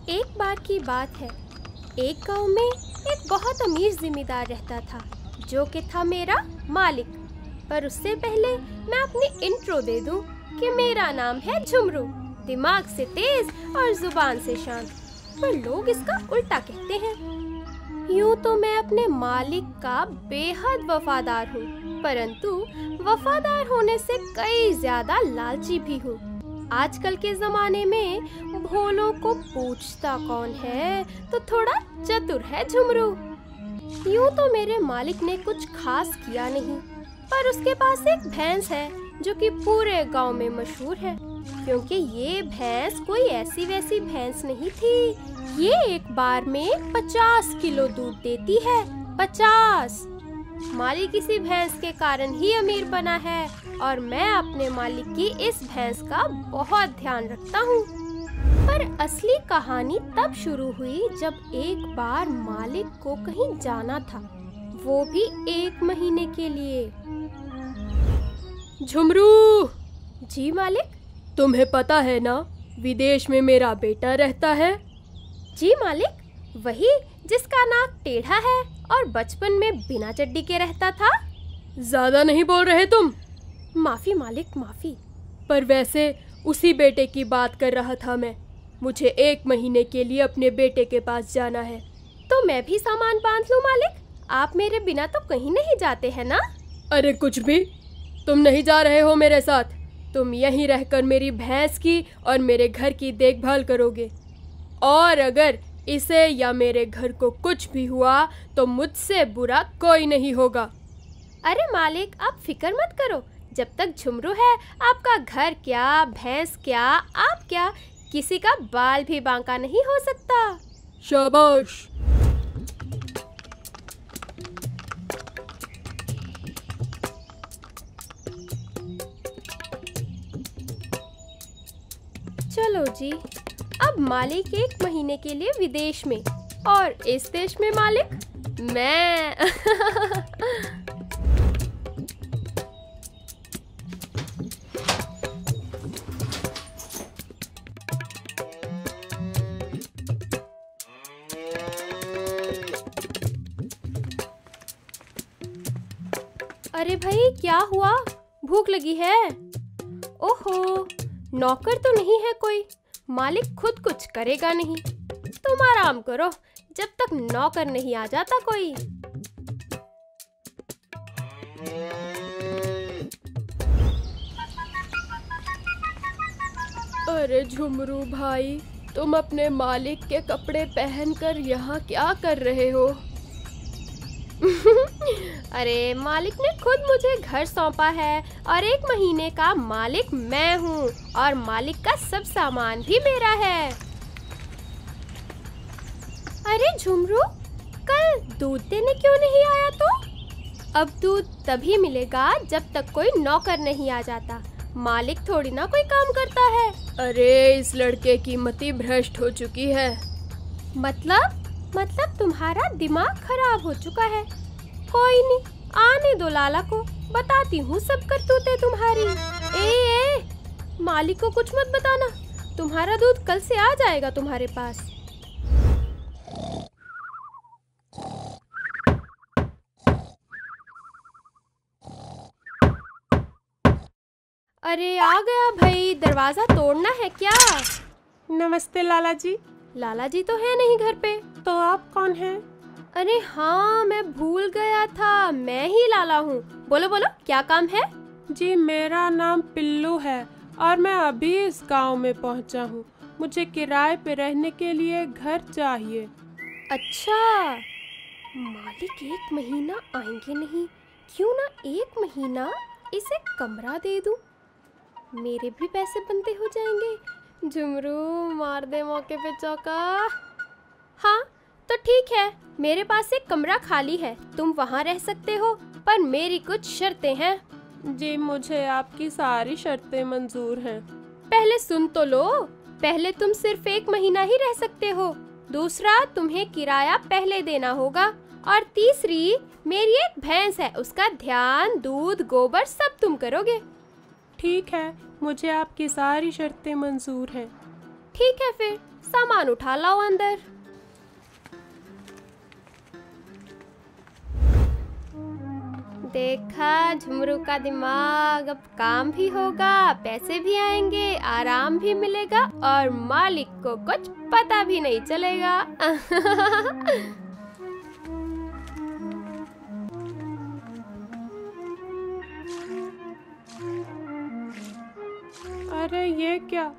एक बार की बात है, एक गांव में एक बहुत अमीर जिम्मेदार रहता था जो कि था मेरा मालिक। पर उससे पहले मैं अपनी इंट्रो दे दूं कि मेरा नाम है झुमरू, दिमाग से तेज और जुबान से शांत, पर लोग इसका उल्टा कहते हैं। यूं तो मैं अपने मालिक का बेहद वफादार हूँ, परंतु वफादार होने से कई ज्यादा लालची भी हूँ। आजकल के जमाने में भोलों को पूछता कौन है, तो थोड़ा चतुर है झुमरू। यूं तो मेरे मालिक ने कुछ खास किया नहीं, पर उसके पास एक भैंस है जो कि पूरे गांव में मशहूर है, क्योंकि ये भैंस कोई ऐसी वैसी भैंस नहीं थी। ये एक बार में 50 किलो दूध देती है। 50! मालिक इसी भैंस के कारण ही अमीर बना है और मैं अपने मालिक की इस भैंस का बहुत ध्यान रखता हूँ। पर असली कहानी तब शुरू हुई जब एक बार मालिक को कहीं जाना था, वो भी 1 महीने के लिए। झुमरू! जी मालिक। तुम्हें पता है ना, विदेश में मेरा बेटा रहता है। जी मालिक, वही जिसका नाक टेढ़ा है और बचपन में बिना चड्डी के रहता था। ज्यादा नहीं बोल रहे तुम? माफी मालिक, माफी। पर वैसे उसी बेटे की बात कर रहा था मैं। मुझे 1 महीने के लिए अपने बेटे के पास जाना है। तो मैं भी सामान बांध लूं मालिक? आप मेरे बिना तो कहीं नहीं जाते हैं ना? अरे कुछ भी, तुम नहीं जा रहे हो मेरे साथ। तुम यहीं रहकर मेरी भैंस की और मेरे घर की देखभाल करोगे, और अगर इसे या मेरे घर को कुछ भी हुआ तो मुझसे बुरा कोई नहीं होगा। अरे मालिक, आप फिक्र मत करो। जब तक झुमरू है, आपका घर क्या, भैंस क्या, आप क्या, किसी का बाल भी बांका नहीं हो सकता। शाबाश। चलो जी, अब मालिक 1 महीने के लिए विदेश में, और इस देश में मालिक मैं। अरे भाई, क्या हुआ? भूख लगी है? ओहो, नौकर तो नहीं है कोई। मालिक खुद कुछ करेगा नहीं। तुम आराम करो जब तक नौकर नहीं आ जाता कोई। अरे झुमरू भाई, तुम अपने मालिक के कपड़े पहनकर यहाँ क्या कर रहे हो? अरे मालिक ने खुद मुझे घर सौंपा है और 1 महीने का मालिक मैं हूँ, और मालिक का सब सामान भी मेरा है। अरे झुमरू, कल दूध देने क्यों नहीं आया तो? अब दूध तभी मिलेगा जब तक कोई नौकर नहीं आ जाता। मालिक थोड़ी ना कोई काम करता है। अरे इस लड़के की मति भ्रष्ट हो चुकी है। मतलब तुम्हारा दिमाग खराब हो चुका है। कोई नहीं, आने दो लाला को, बताती हूँ सब करतूतें तुम्हारी। ए, मालिक को कुछ मत बताना, तुम्हारा दूध कल से आ जाएगा तुम्हारे पास। अरे आ गया भाई, दरवाजा तोड़ना है क्या? नमस्ते लाला जी। लाला जी तो है नहीं घर पे। तो आप कौन हैं? अरे हाँ, मैं भूल गया था, मैं ही लाला हूँ। बोलो बोलो, क्या काम है? जी, मेरा नाम पिल्लू है और मैं अभी इस गांव में पहुंचा हूँ। मुझे किराए पे रहने के लिए घर चाहिए। अच्छा, मालिक 1 महीना आएंगे नहीं, क्यों ना 1 महीना इसे कमरा दे दूं, मेरे भी पैसे बनते हो जाएंगे। झुमरू मार दे मौके पे चौका। हाँ तो ठीक है, मेरे पास एक कमरा खाली है, तुम वहाँ रह सकते हो, पर मेरी कुछ शर्तें हैं। जी, मुझे आपकी सारी शर्तें मंजूर हैं। पहले सुन तो लो। पहले तुम सिर्फ 1 महीना ही रह सकते हो, दूसरा तुम्हें किराया पहले देना होगा, और तीसरी मेरी एक भैंस है, उसका ध्यान, दूध, गोबर सब तुम करोगे। ठीक है, मुझे आपकी सारी शर्तें मंजूर हैं। ठीक है, फिर सामान उठा लाओ अंदर। देखा झुमरू का दिमाग, अब काम भी होगा, पैसे भी आएंगे, आराम भी मिलेगा और मालिक को कुछ पता भी नहीं चलेगा। अरे ये क्या,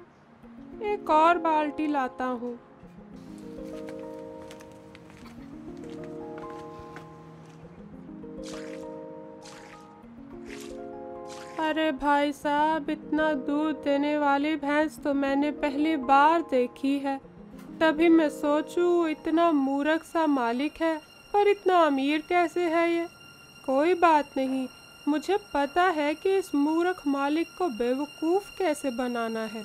एक और बाल्टी लाता हूँ। अरे भाई साहब, इतना दूध देने वाली भैंस तो मैंने पहली बार देखी है। तभी मैं सोचूं, इतना मूर्ख सा मालिक है और इतना अमीर कैसे है ये। कोई बात नहीं, मुझे पता है कि इस मूर्ख मालिक को बेवकूफ़ कैसे बनाना है।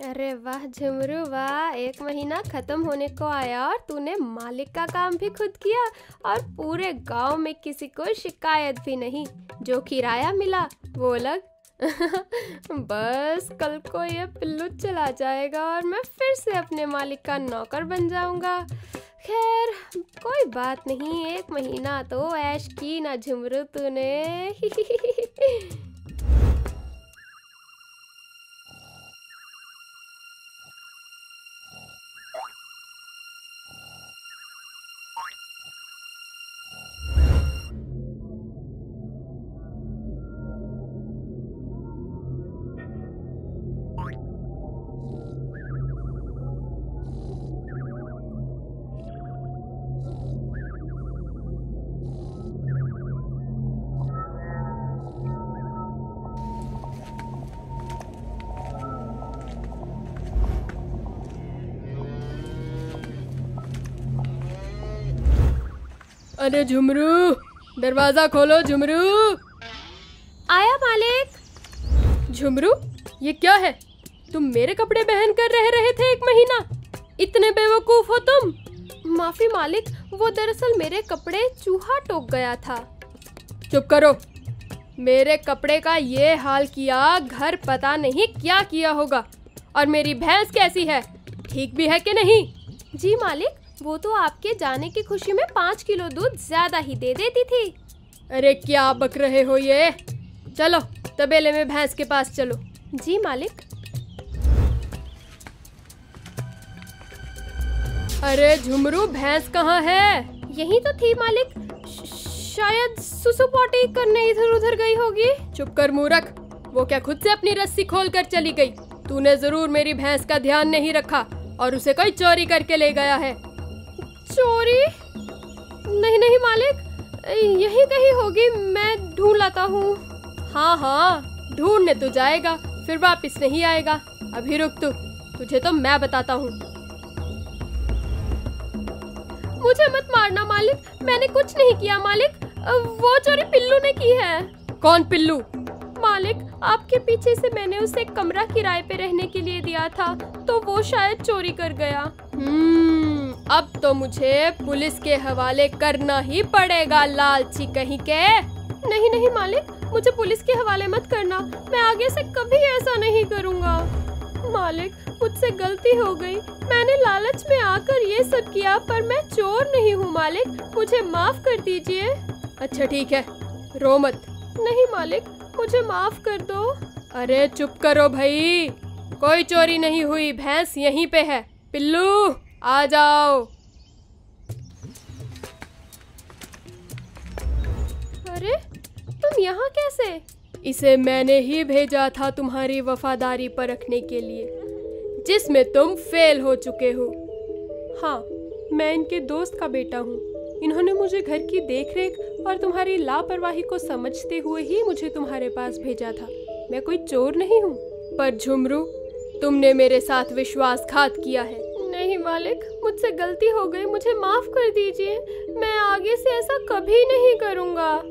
अरे वाह झुमरू वाह, 1 महीना खत्म होने को आया और तूने मालिक का काम भी खुद किया और पूरे गांव में किसी को शिकायत भी नहीं। जो किराया मिला वो अलग। बस कल को ये पिल्लू चला जाएगा और मैं फिर से अपने मालिक का नौकर बन जाऊंगा। खैर कोई बात नहीं, 1 महीना तो ऐश की ना झुमरू तूने। अरे झुमरू, दरवाजा खोलो झुमरू। आया मालिक। झुमरू, ये क्या है? तुम मेरे कपड़े पहन कर रह रहे थे 1 महीना? इतने बेवकूफ हो तुम। माफी मालिक, वो दरअसल मेरे कपड़े चूहा टोक गया था। चुप करो। मेरे कपड़े का ये हाल किया, घर पता नहीं क्या किया होगा। और मेरी भैंस कैसी है, ठीक भी है कि नहीं? जी मालिक, वो तो आपके जाने की खुशी में 5 किलो दूध ज्यादा ही दे देती थी। अरे क्या बक रहे हो ये? चलो तबेले में भैंस के पास चलो। जी मालिक। अरे झुमरू, भैंस कहाँ है? यही तो थी मालिक, शायद सुसु पोटी करने इधर उधर गई होगी। चुप कर मूर्ख, वो क्या खुद से अपनी रस्सी खोल कर चली गई? तूने जरूर मेरी भैंस का ध्यान नहीं रखा और उसे कोई चोरी करके ले गया है। चोरी? नहीं नहीं मालिक, यही कहीं होगी, मैं ढूंढ लाता हूँ। हाँ, ढूंढने तो जाएगा, फिर वापस नहीं आएगा। अभी रुक तू, तुझे तो मैं बताता हूँ। मुझे मत मारना मालिक, मैंने कुछ नहीं किया मालिक, वो चोरी पिल्लू ने की है। कौन पिल्लू? मालिक, आपके पीछे से मैंने उसे एक कमरा किराए पे रहने के लिए दिया था, तो वो शायद चोरी कर गया। अब तो मुझे पुलिस के हवाले करना ही पड़ेगा, लालची कहीं के। नहीं नहीं मालिक, मुझे पुलिस के हवाले मत करना, मैं आगे से कभी ऐसा नहीं करूँगा। मालिक, मुझसे गलती हो गई, मैंने लालच में आकर ये सब किया, पर मैं चोर नहीं हूँ मालिक, मुझे माफ कर दीजिए। अच्छा ठीक है, रो मत। नहीं मालिक, मुझे माफ कर दो। अरे चुप करो भाई, कोई चोरी नहीं हुई, भैंस यहीं पे है। पिल्लू आ जाओ। अरे तुम यहाँ कैसे? इसे मैंने ही भेजा था तुम्हारी वफादारी परखने के लिए, जिसमें तुम फेल हो चुके हो। हाँ, मैं इनके दोस्त का बेटा हूँ। इन्होंने मुझे घर की देखरेख और तुम्हारी लापरवाही को समझते हुए ही मुझे तुम्हारे पास भेजा था। मैं कोई चोर नहीं हूँ। पर झुमरू, तुमने मेरे साथ विश्वासघात किया है। नहीं मालिक, मुझसे गलती हो गई, मुझे माफ कर दीजिए, मैं आगे से ऐसा कभी नहीं करूँगा।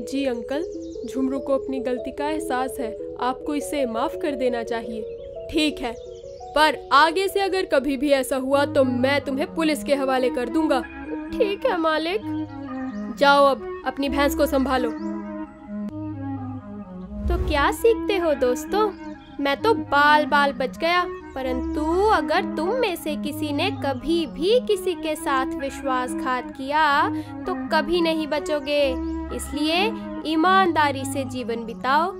जी अंकल, झुमरू को अपनी गलती का एहसास है, आपको इसे माफ कर देना चाहिए। ठीक है, पर आगे से अगर कभी भी ऐसा हुआ तो मैं तुम्हें पुलिस के हवाले कर दूंगा। ठीक है मालिक। जाओ अब अपनी भैंस को संभालो। तो क्या सीखते हो दोस्तों? मैं तो बाल बाल बच गया, परंतु अगर तुम में से किसी ने कभी भी किसी के साथ विश्वासघात किया तो कभी नहीं बचोगे। इसलिए ईमानदारी से जीवन बिताओ।